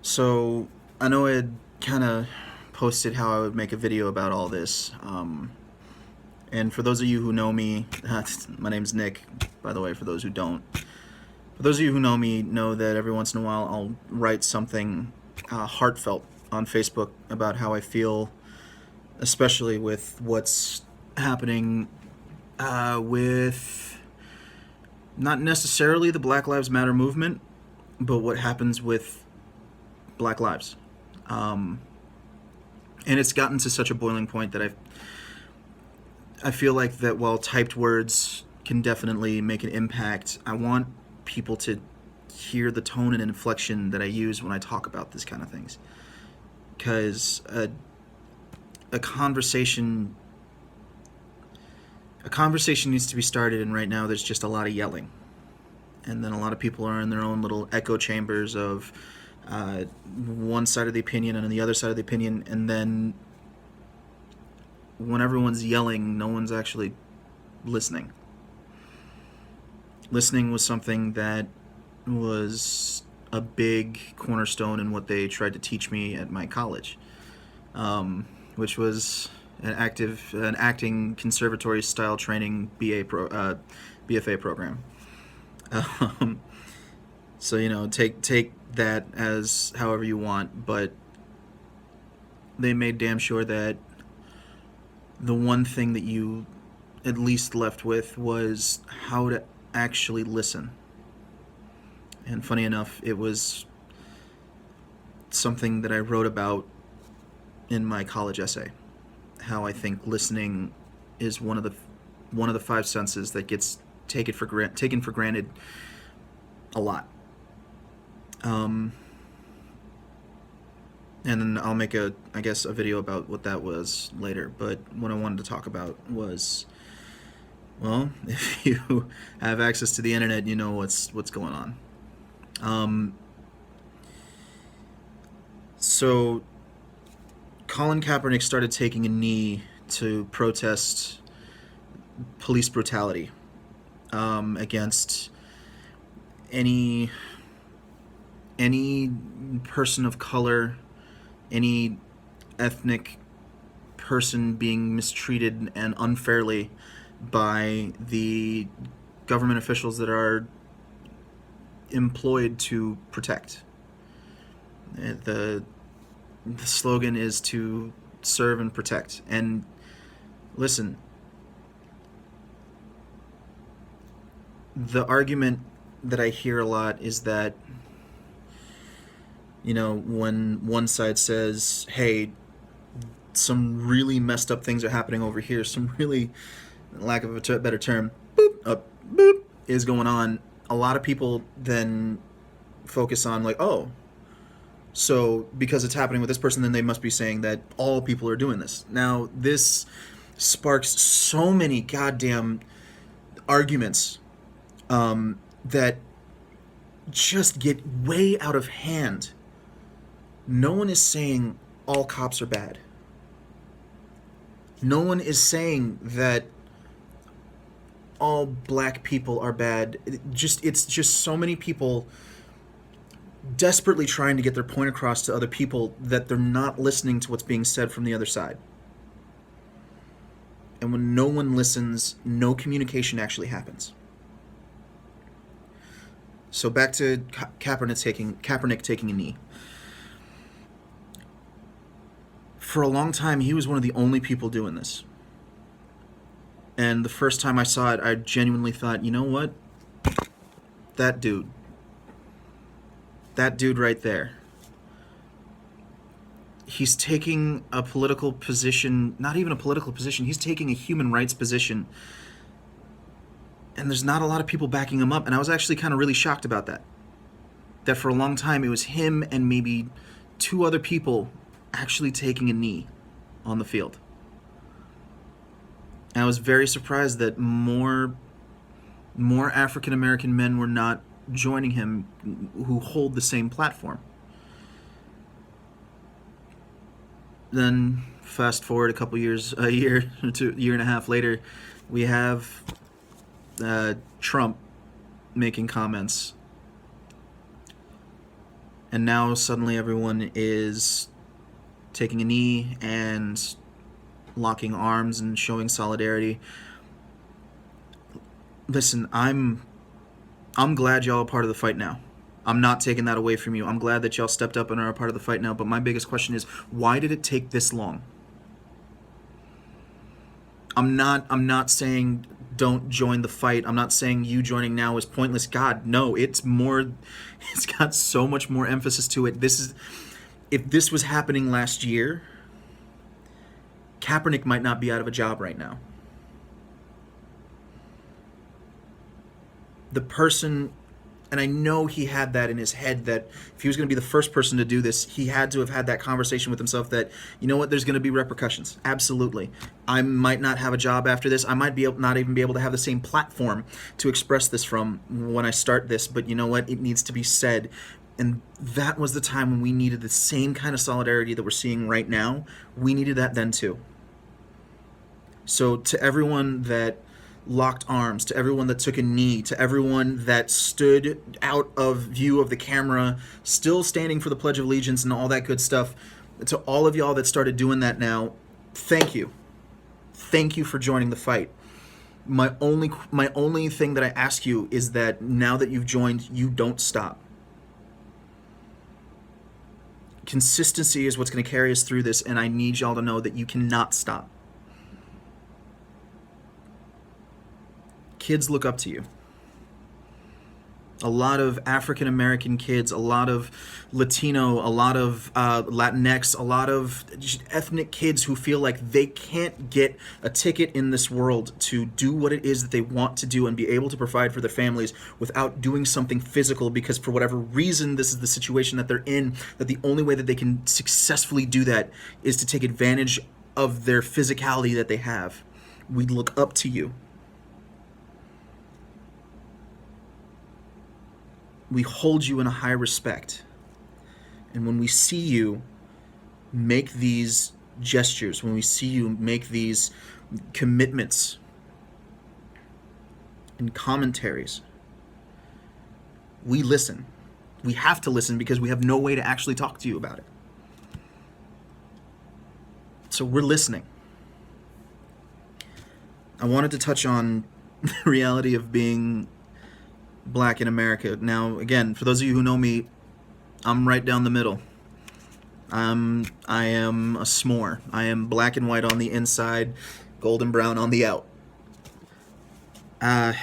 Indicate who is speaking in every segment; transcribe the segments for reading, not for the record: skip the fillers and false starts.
Speaker 1: So I know I had kind of posted how I would make a video about all this. And for those of you who know me, my name's Nick, by the way, for those who don't. For those of you who know me, know that every once in a while I'll write something heartfelt on Facebook about how I feel, especially with what's happening with not necessarily the Black Lives Matter movement, but what happens with Black lives. Um, and it's gotten to such a boiling point that I feel like that while typed words can definitely make an impact, I want people to hear the tone and inflection that I use when I talk about this kind of things. Because a conversation a conversation needs to be started, and right now there's just a lot of yelling, and then a lot of people are in their own little echo chambers of one side of the opinion and the other side of the opinion, and then when everyone's yelling, no one's actually listening. Listening was something that was a big cornerstone in what they tried to teach me at my college, which was an acting conservatory style training BFA program. Um, so take that as however you want, but they made damn sure that the one thing that you at least left with was how to actually listen. And funny enough, it was something that I wrote about in my college essay. How I think listening is one of the five senses that gets taken for granted a lot. And then I'll make a video about what that was later. But what I wanted to talk about was, well, if you have access to the internet, you know what's going on. So Colin Kaepernick started taking a knee to protest police brutality against any person of color, any ethnic person being mistreated and unfairly by the government officials that are employed to protect. The slogan is to serve and protect. And listen, the argument that I hear a lot is that, when one side says, hey, some really messed up things are happening over here, some really, lack of a better term, boop, is going on, a lot of people then focus on like, oh, so because it's happening with this person, then they must be saying that all people are doing this. Now, this sparks so many goddamn arguments that just get way out of hand. No one is saying all cops are bad. No one is saying that all black people are bad. It's just so many people desperately trying to get their point across to other people that they're not listening to what's being said from the other side. And when no one listens, no communication actually happens. So back to Kaepernick taking a knee. For a long time, he was one of the only people doing this. And the first time I saw it, I genuinely thought, you know what? That dude right there. He's taking a political position, not even a political position, he's taking a human rights position. And there's not a lot of people backing him up. And I was actually kind of really shocked about that. That for a long time, it was him and maybe two other people actually taking a knee on the field. And I was very surprised that more African American men were not joining him who hold the same platform. Then fast forward a year and a half later, we have Trump making comments And now suddenly everyone is taking a knee and locking arms and showing solidarity. Listen, I'm glad y'all are part of the fight now. I'm not taking that away from you. I'm glad that y'all stepped up and are a part of the fight now. But my biggest question is, why did it take this long? I'm not saying don't join the fight. I'm not saying you joining now is pointless. God, no, it's got so much more emphasis to it. If this was happening last year, Kaepernick might not be out of a job right now. The person, and I know he had that in his head, that if he was going to be the first person to do this, he had to have had that conversation with himself that, you know what, there's going to be repercussions. Absolutely. I might not have a job after this. I might not even be able to have the same platform to express this from when I start this, but you know what? It needs to be said. And that was the time when we needed the same kind of solidarity that we're seeing right now. We needed that then too. So to everyone that locked arms, to everyone that took a knee, to everyone that stood out of view of the camera, still standing for the Pledge of Allegiance and all that good stuff, to all of y'all that started doing that now, thank you. Thank you for joining the fight. My only thing that I ask you is that now that you've joined, you don't stop. Consistency is what's going to carry us through this, and I need y'all to know that you cannot stop. Kids look up to you. A lot of African American kids, a lot of Latino, a lot of Latinx, a lot of just ethnic kids who feel like they can't get a ticket in this world to do what it is that they want to do and be able to provide for their families without doing something physical, because for whatever reason this is the situation that they're in, that the only way that they can successfully do that is to take advantage of their physicality that they have. We look up to you. We hold you in a high respect. And when we see you make these gestures, when we see you make these commitments and commentaries, we listen. We have to listen because we have no way to actually talk to you about it. So we're listening. I wanted to touch on the reality of being Black in America. Now, again, for those of you who know me, I'm right down the middle. I am a s'more. I am black and white on the inside, golden brown on the out. The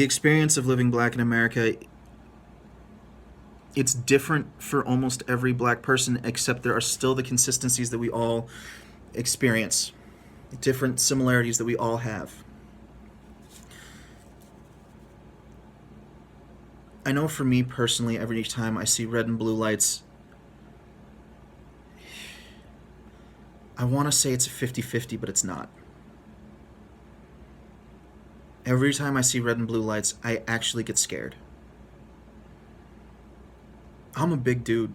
Speaker 1: experience of living Black in America, it's different for almost every Black person, except there are still the consistencies that we all experience, different similarities that we all have. I know for me personally, every time I see red and blue lights, I want to say it's a 50-50, but it's not. Every time I see red and blue lights, I actually get scared. I'm a big dude,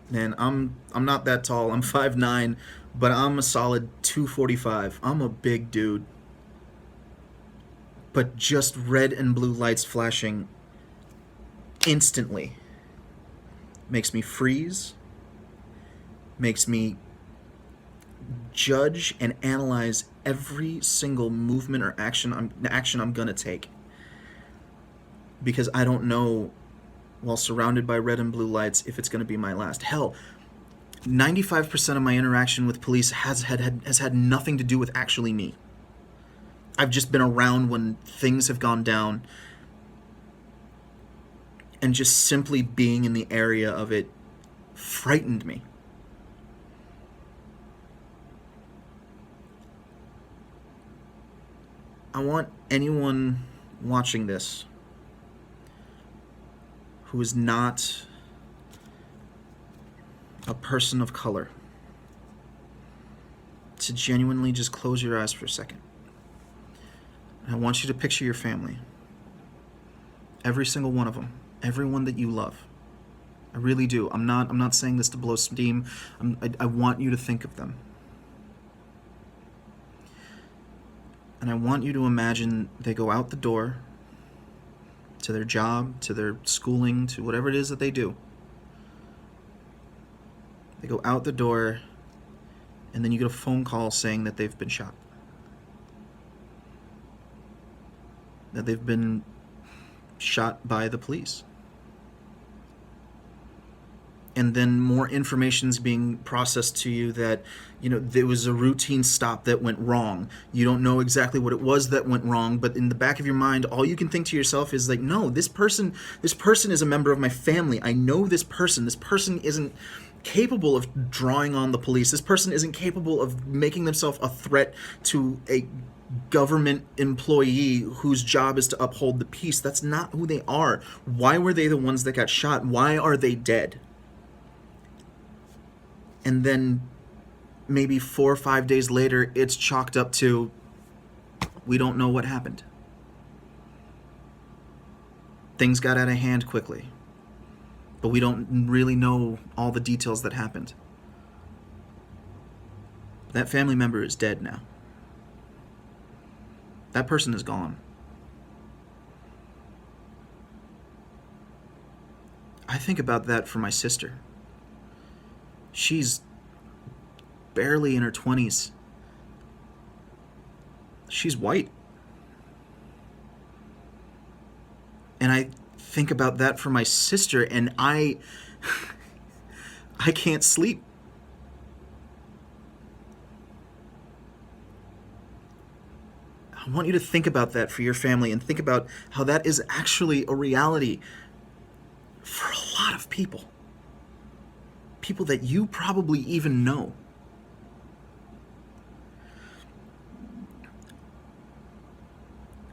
Speaker 1: man. I'm not that tall. I'm 5'9", but I'm a solid 245. I'm a big dude. But just red and blue lights flashing instantly makes me freeze, makes me judge and analyze every single movement or action I'm gonna take, because I don't know, while surrounded by red and blue lights, if it's gonna be my last. Hell, 95% of my interaction with police has had nothing to do with actually me. I've just been around when things have gone down, and just simply being in the area of it frightened me. I want anyone watching this who is not a person of color to genuinely just close your eyes for a second. And I want you to picture your family. Every single one of them. Everyone that you love. I really do. I'm not saying this to blow steam. I want you to think of them. And I want you to imagine they go out the door to their job, to their schooling, to whatever it is that they do. They go out the door, and then you get a phone call saying that they've been shot. That they've been shot by the police. And then more information's being processed to you that, there was a routine stop that went wrong. You don't know exactly what it was that went wrong, but in the back of your mind, all you can think to yourself is like, no, this person is a member of my family. I know this person. This person isn't capable of drawing on the police. This person isn't capable of making themselves a threat to a government employee whose job is to uphold the peace. That's not who they are. Why were they the ones that got shot? Why are they dead? And then maybe 4 or 5 days later, it's chalked up to, we don't know what happened. Things got out of hand quickly, but we don't really know all the details that happened. That family member is dead now. That person is gone. I think about that for my sister. She's barely in her 20s. She's white. And I think about that for my sister, and I can't sleep. I want you to think about that for your family and think about how that is actually a reality for a lot of people. People that you probably even know.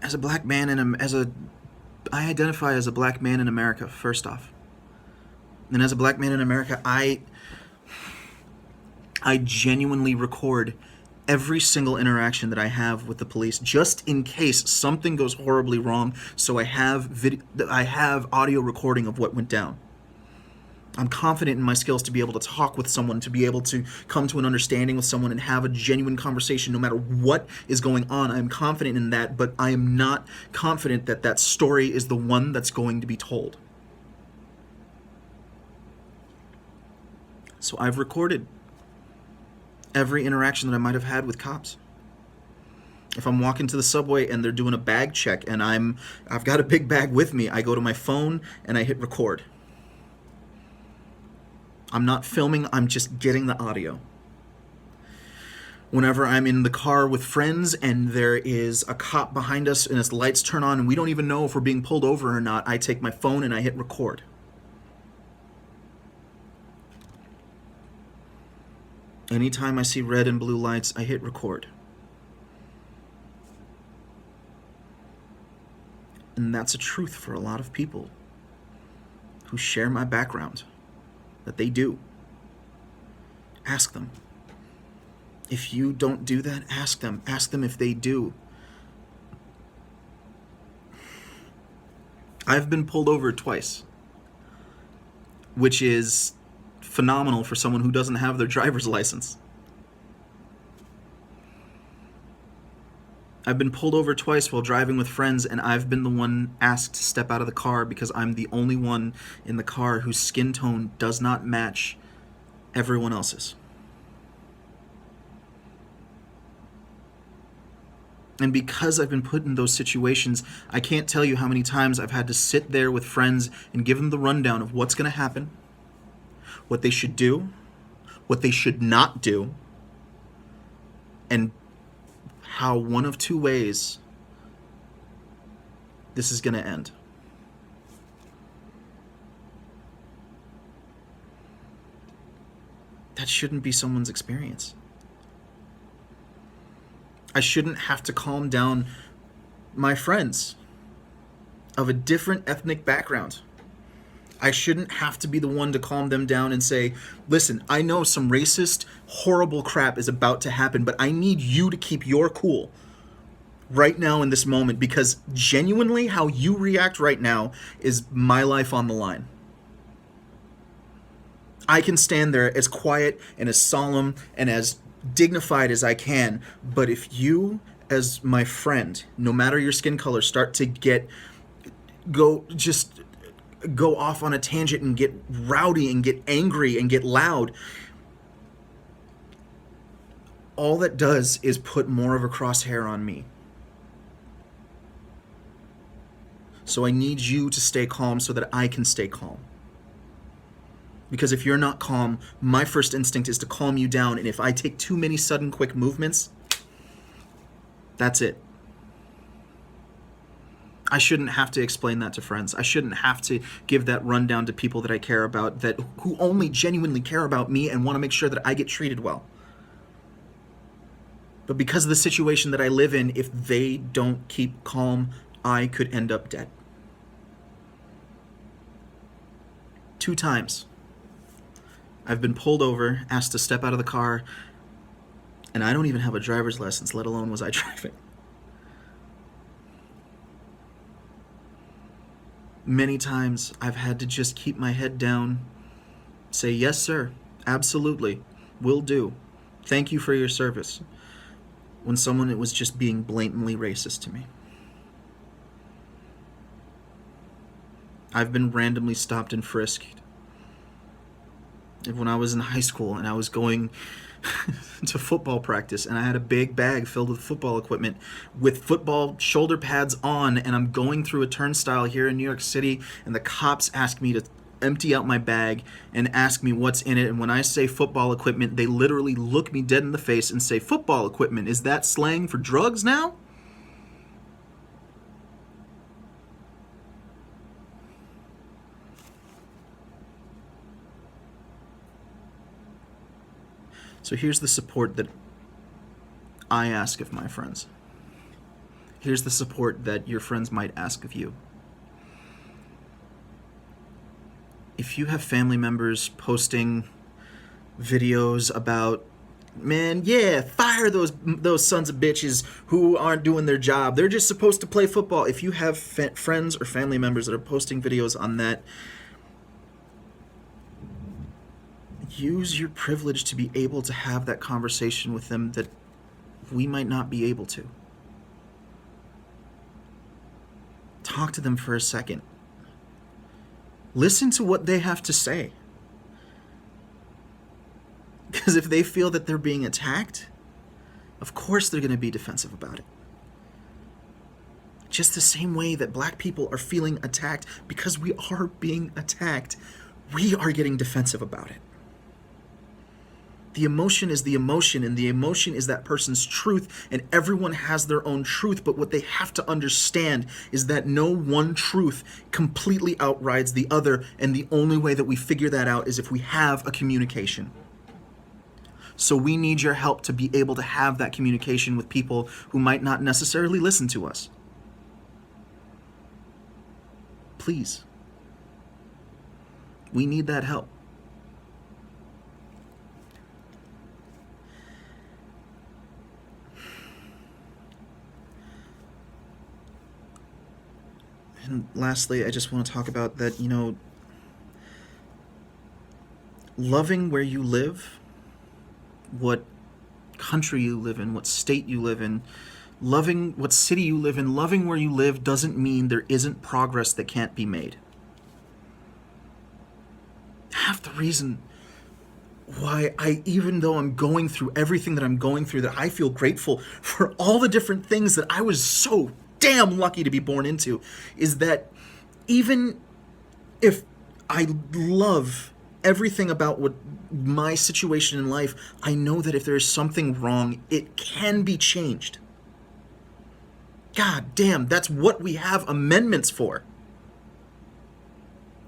Speaker 1: As a black man I identify as a black man in America, first off. And as a black man in America, I genuinely record every single interaction that I have with the police, just in case something goes horribly wrong. So I have audio recording of what went down. I'm confident in my skills to be able to talk with someone, to be able to come to an understanding with someone and have a genuine conversation no matter what is going on. I'm confident in that, but I am not confident that that story is the one that's going to be told. So I've recorded every interaction that I might have had with cops. If I'm walking to the subway and they're doing a bag check and I've got a big bag with me, I go to my phone and I hit record. I'm not filming, I'm just getting the audio. Whenever I'm in the car with friends and there is a cop behind us and his lights turn on and we don't even know if we're being pulled over or not, I take my phone and I hit record. Anytime I see red and blue lights, I hit record. And that's a truth for a lot of people who share my background. That they do. Ask them. If you don't do that, ask them. Ask them if they do. I've been pulled over twice, which is phenomenal for someone who doesn't have their driver's license. I've been pulled over twice while driving with friends, and I've been the one asked to step out of the car because I'm the only one in the car whose skin tone does not match everyone else's. And because I've been put in those situations, I can't tell you how many times I've had to sit there with friends and give them the rundown of what's going to happen, what they should do, what they should not do, and how one of two ways this is going to end. That shouldn't be someone's experience. I shouldn't have to calm down my friends of a different ethnic background. I shouldn't have to be the one to calm them down and say, listen, I know some racist, horrible crap is about to happen, but I need you to keep your cool right now in this moment, because genuinely how you react right now is my life on the line. I can stand there as quiet and as solemn and as dignified as I can, but if you, as my friend, no matter your skin color, start to get go off on a tangent and get rowdy and get angry and get loud, all that does is put more of a crosshair on me. So I need you to stay calm so that I can stay calm. Because if you're not calm, my first instinct is to calm you down, and if I take too many sudden quick movements, that's it. I shouldn't have to explain that to friends. I shouldn't have to give that rundown to people that I care about, who only genuinely care about me and want to make sure that I get treated well. But because of the situation that I live in, if they don't keep calm, I could end up dead. 2 times. I've been pulled over, asked to step out of the car, and I don't even have a driver's license, let alone was I driving. Many times I've had to just keep my head down, say, yes, sir, absolutely, will do. Thank you for your service. When someone was just being blatantly racist to me. I've been randomly stopped and frisked. When I was in high school and I was going to football practice and I had a big bag filled with football equipment with football shoulder pads on, and I'm going through a turnstile here in New York City, and the cops ask me to empty out my bag and ask me what's in it, and when I say football equipment, they literally look me dead in the face and say, football equipment, is that slang for drugs now? So here's the support that I ask of my friends. Here's the support that your friends might ask of you. If you have family members posting videos about, man, yeah, fire those sons of bitches who aren't doing their job, they're just supposed to play football. If you have friends or family members that are posting videos on that, use your privilege to be able to have that conversation with them that we might not be able to. Talk to them for a second. Listen to what they have to say. Because if they feel that they're being attacked, of course they're going to be defensive about it. Just the same way that black people are feeling attacked because we are being attacked, we are getting defensive about it. The emotion is the emotion, and the emotion is that person's truth, and everyone has their own truth, but what they have to understand is that no one truth completely outrides the other, and the only way that we figure that out is if we have a communication. So we need your help to be able to have that communication with people who might not necessarily listen to us. Please. We need that help. And lastly, I just want to talk about that, loving where you live, what country you live in, what state you live in, loving what city you live in, loving where you live doesn't mean there isn't progress that can't be made. Half the reason why even though I'm going through everything that I'm going through, that I feel grateful for all the different things that I was so damn lucky to be born into, is that even if I love everything about what my situation in life, I know that if there is something wrong, it can be changed. God damn, that's what we have amendments for.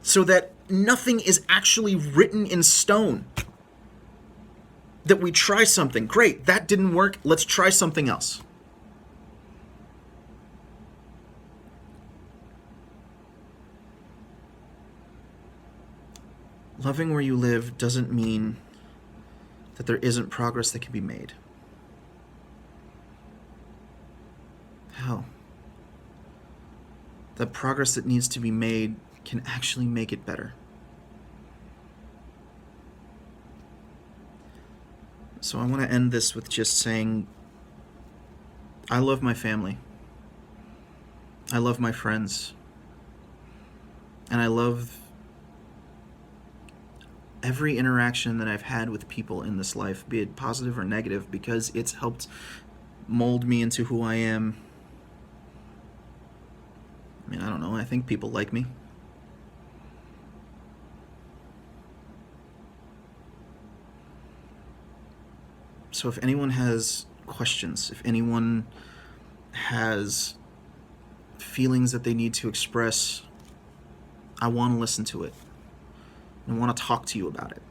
Speaker 1: So that nothing is actually written in stone. That we try something, great, that didn't work, let's try something else. Loving where you live doesn't mean that there isn't progress that can be made. Hell, the progress that needs to be made can actually make it better. So I want to end this with just saying, I love my family. I love my friends. And I love every interaction that I've had with people in this life, be it positive or negative, because it's helped mold me into who I am. I mean, I don't know. I think people like me. So if anyone has questions, if anyone has feelings that they need to express, I want to listen to it. I want to talk to you about it.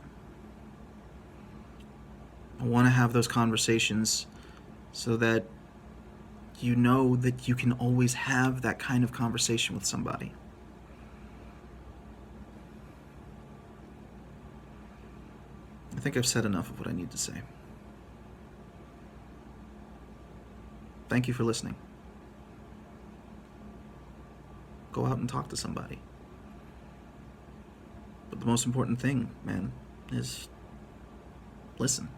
Speaker 1: I want to have those conversations so that you know that you can always have that kind of conversation with somebody. I think I've said enough of what I need to say. Thank you for listening. Go out and talk to somebody. But the most important thing, man, is listen.